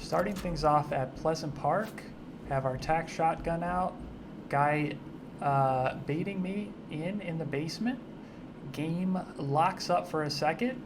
starting things off at Pleasant Park. Have our tac shotgun out. Guy baiting me in the basement. Game locks up for a second,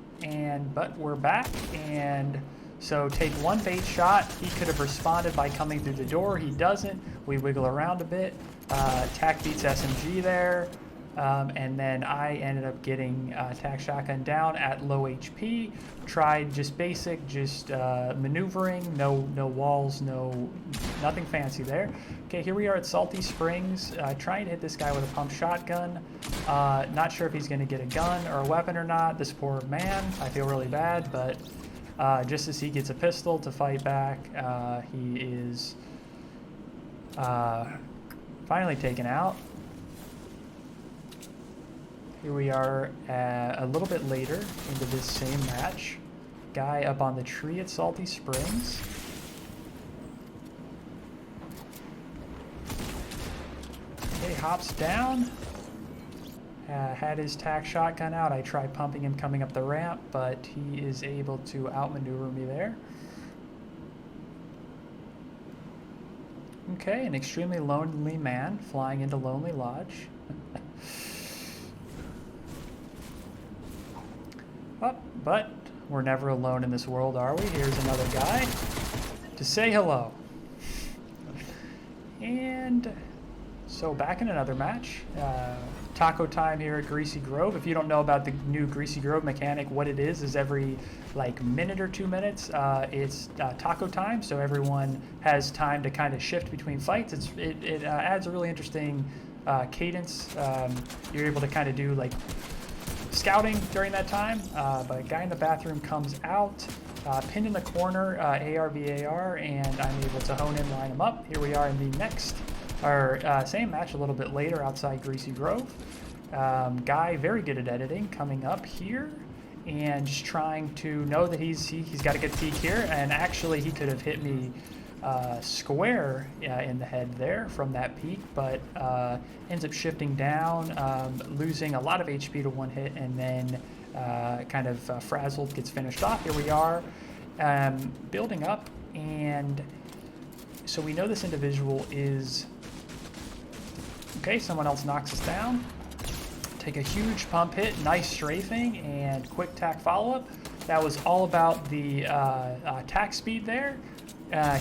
but we're back, and so take one bait shot. He could have responded by coming through the door. He doesn't. We wiggle around a bit. Tac beats SMG there. And then I ended up getting tac shotgun down at low HP. Tried just basic, just maneuvering, no walls, nothing fancy there. Okay, here we are at Salty Springs, trying to hit this guy with a pump shotgun. Not sure if he's going to get a gun or a weapon or not. This poor man, I feel really bad, but just as he gets a pistol to fight back, he is finally taken out. Here we are a little bit later into this same match. Guy up on the tree at Salty Springs. Okay, hops down. Had his tac shotgun out. I tried pumping him coming up the ramp, but he is able to outmaneuver me there. Okay, an extremely lonely man flying into Lonely Lodge. But we're never alone in this world, are we? Here's another guy to say hello. And so back in another match. Taco time here at Greasy Grove. If you don't know about the new Greasy Grove mechanic, what it is every minute or 2 minutes, it's taco time, so everyone has time to kind of shift between fights. It adds a really interesting cadence. You're able to kind of do scouting during that time, but a guy in the bathroom comes out, pinned in the corner, AR, and I'm able to hone in, line him up. Here we are in the next, same match a little bit later outside Greasy Grove. Guy very good at editing, coming up here and just trying to know that he's got a good peek here, and actually he could have hit me square in the head there from that peak, but ends up shifting down, losing a lot of HP to one hit, and then kind of frazzled, gets finished off. Here we are building up, and so we know this individual is okay. Someone else knocks us down. Take a huge pump hit, nice strafing, and quick tac follow-up. That was all about the tac speed there.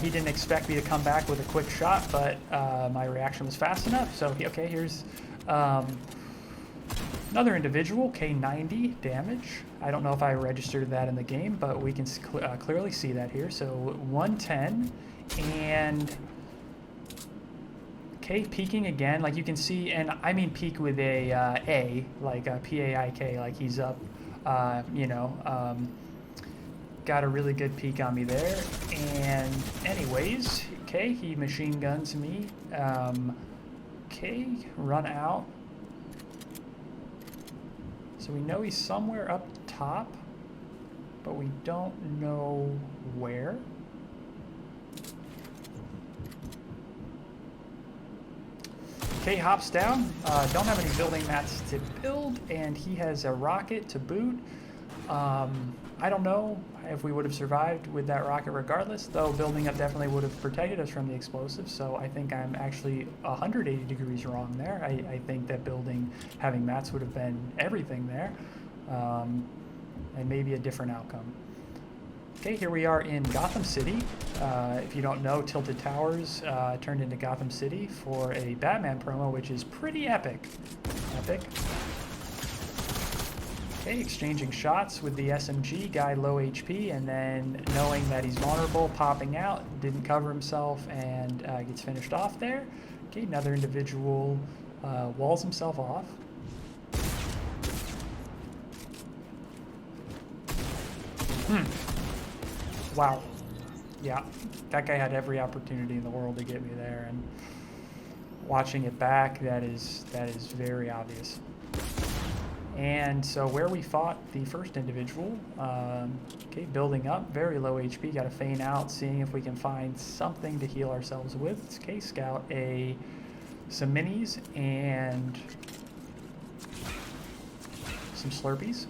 He didn't expect me to come back with a quick shot, but my reaction was fast enough. So, okay, here's another individual, K90 damage. I don't know if I registered that in the game, but we can clearly see that here. So 110, and okay, peeking again, like you can see, and I mean peek with a like a P-A-I-K, like he's up, got a really good peek on me there. And anyways, okay, he machine guns me. Okay, run out. So we know he's somewhere up top, but we don't know where. Okay, hops down. Don't have any building mats to build, and he has a rocket to boot. I don't know if we would have survived with that rocket regardless, though building up definitely would have protected us from the explosives, so I think I'm actually 180 degrees wrong there. I think that having mats would have been everything there, and maybe a different outcome. Okay, here we are in Gotham City. If you don't know, Tilted Towers turned into Gotham City for a Batman promo, which is pretty epic. Okay, exchanging shots with the SMG, guy low HP, and then knowing that he's vulnerable, popping out, didn't cover himself, and gets finished off there. Okay, another individual walls himself off. Wow. Yeah, that guy had every opportunity in the world to get me there, and watching it back, that is very obvious. And so where we fought the first individual, okay, building up, very low HP, got to feign out, seeing if we can find something to heal ourselves with. Okay, scout some minis and some Slurpees. . 'Kay,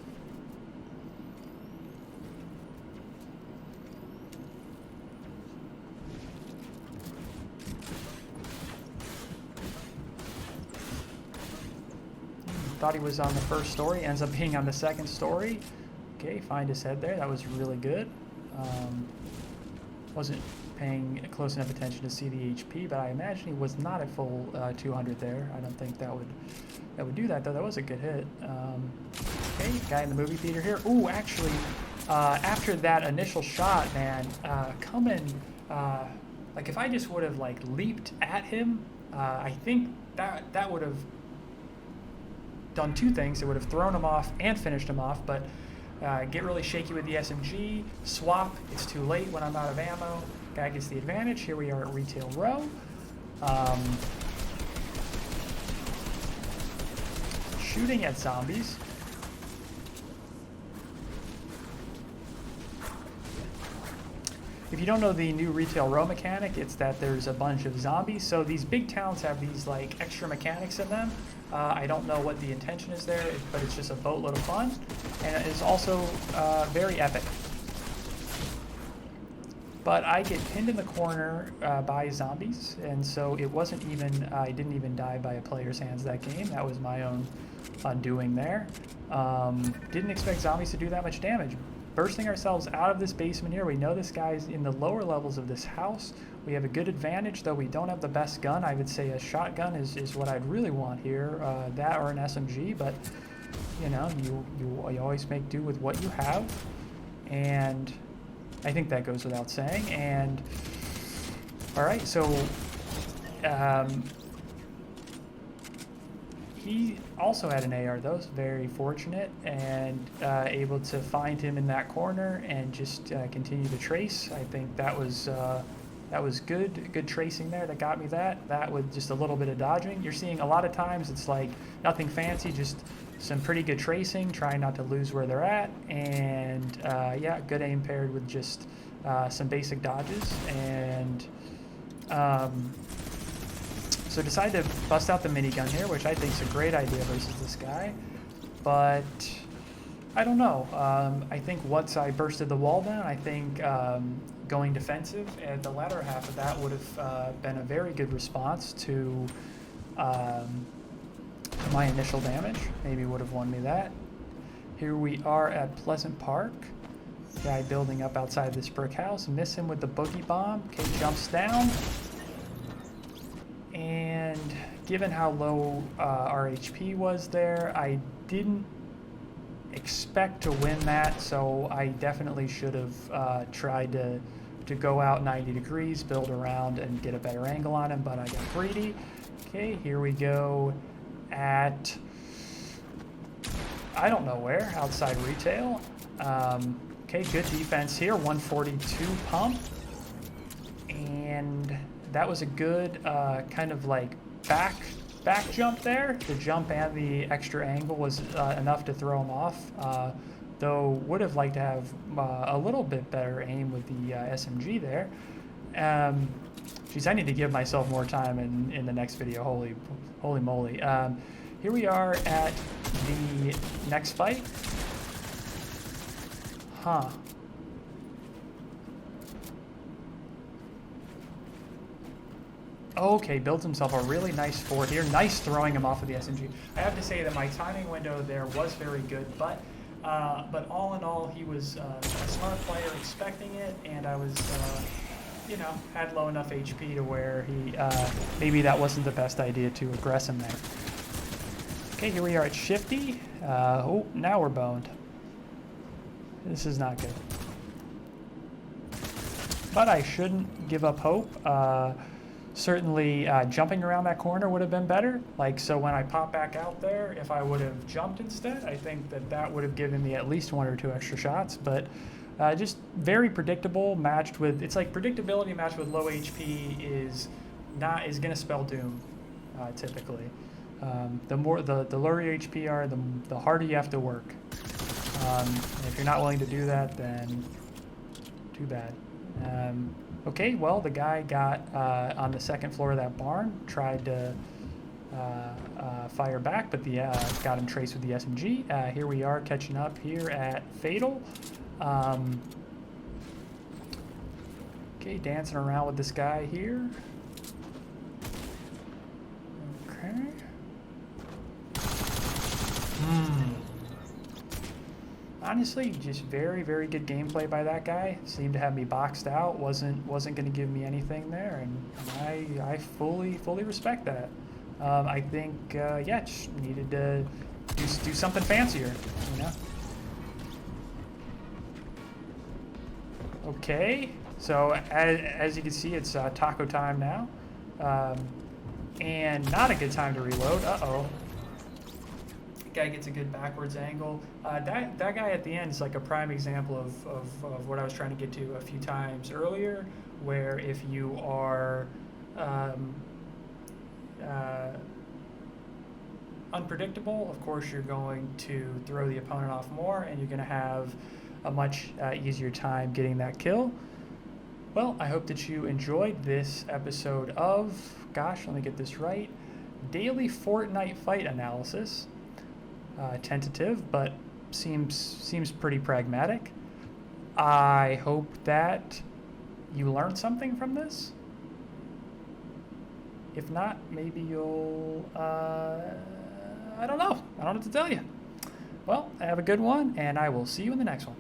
Thought he was on the first story. Ends up being on the second story. Okay, find his head there. That was really good. Wasn't paying close enough attention to see the HP, but I imagine he was not at full 200 there. I don't think that would do that, though. That was a good hit. Okay, guy in the movie theater here. Ooh, actually, after that initial shot, man, like if I just would have like leaped at him, I think that would have done two things. It would have thrown him off and finished him off, but get really shaky with the SMG, swap, it's too late when I'm out of ammo. Guy gets the advantage. Here we are at retail row. Shooting at zombies. If you don't know the new retail row mechanic, it's that there's a bunch of zombies. So these big towns have these like extra mechanics in them. I don't know what the intention is there, but it's just a boatload of fun. And it's also very epic. But I get pinned in the corner by zombies, and so it wasn't even, I didn't even die by a player's hands that game. That was my own undoing there. Didn't expect zombies to do that much damage. Bursting ourselves out of this basement here. We know this guy's in the lower levels of this house. We have a good advantage, though we don't have the best gun. I would say a shotgun is what I'd really want here. That or an SMG, but you know, you always make do with what you have. And I think that goes without saying. And all right, so he also had an AR, though, so very fortunate, and able to find him in that corner and just continue to trace. I think that was good tracing there that got me that. That with just a little bit of dodging. You're seeing a lot of times it's like nothing fancy, just some pretty good tracing, trying not to lose where they're at, and yeah, good aim paired with just some basic dodges. And so decided to bust out the minigun here, which I think is a great idea versus this guy. But I don't know. I think once I bursted the wall down, I think going defensive at the latter half of that would have been a very good response to my initial damage. Maybe would have won me that. Here we are at Pleasant Park. Guy building up outside this brick house. Miss him with the boogie bomb. Okay, jumps down. And given how low our HP was there, I didn't expect to win that, so I definitely should have tried to go out 90 degrees, build around, and get a better angle on him, but I got greedy. Okay, here we go at, I don't know where, outside retail. Okay, good defense here, 142 pump. And that was a good kind of like back jump there. The jump and the extra angle was enough to throw him off. Though would have liked to have a little bit better aim with the SMG there. Geez, I need to give myself more time in the next video. Holy moly. Here we are at the next fight. Huh. Okay, builds himself a really nice fort here. Nice throwing him off of the SMG. I have to say that my timing window there was very good, but all in all, he was a smart player expecting it, and I was, you know, had low enough HP to where he maybe that wasn't the best idea to aggress him there. Okay, here we are at Shifty. Oh, now we're boned. This is not good. But I shouldn't give up hope. Certainly jumping around that corner would have been better. Like, so when I pop back out there, if I would have jumped instead, I think that would have given me at least 1 or 2 extra shots. But just very predictable, matched with, it's like predictability matched with low HP is gonna spell doom, typically. The lower your HP are, the harder you have to work. And if you're not willing to do that, then too bad. Okay, well, the guy got on the second floor of that barn, tried to fire back, but got him traced with the SMG. Here we are catching up here at Fatal. Okay, dancing around with this guy here. Okay. honestly, just very, very good gameplay by that guy. Seemed to have me boxed out. Wasn't going to give me anything there, and I fully respect that. I think yeah, just needed to do something fancier, you know. Okay, so as you can see, it's taco time now, and not a good time to reload. Uh-oh. Guy gets a good backwards angle. That guy at the end is like a prime example of what I was trying to get to a few times earlier, where if you are unpredictable, of course you're going to throw the opponent off more, and you're going to have a much easier time getting that kill. Well, I hope that you enjoyed this episode of, gosh, let me get this right, Daily Fortnite Fight Analysis. Tentative, but seems pretty pragmatic. I hope that you learned something from this. If not, maybe you'll, I don't know what to tell you. Well, have a good one, and I will see you in the next one.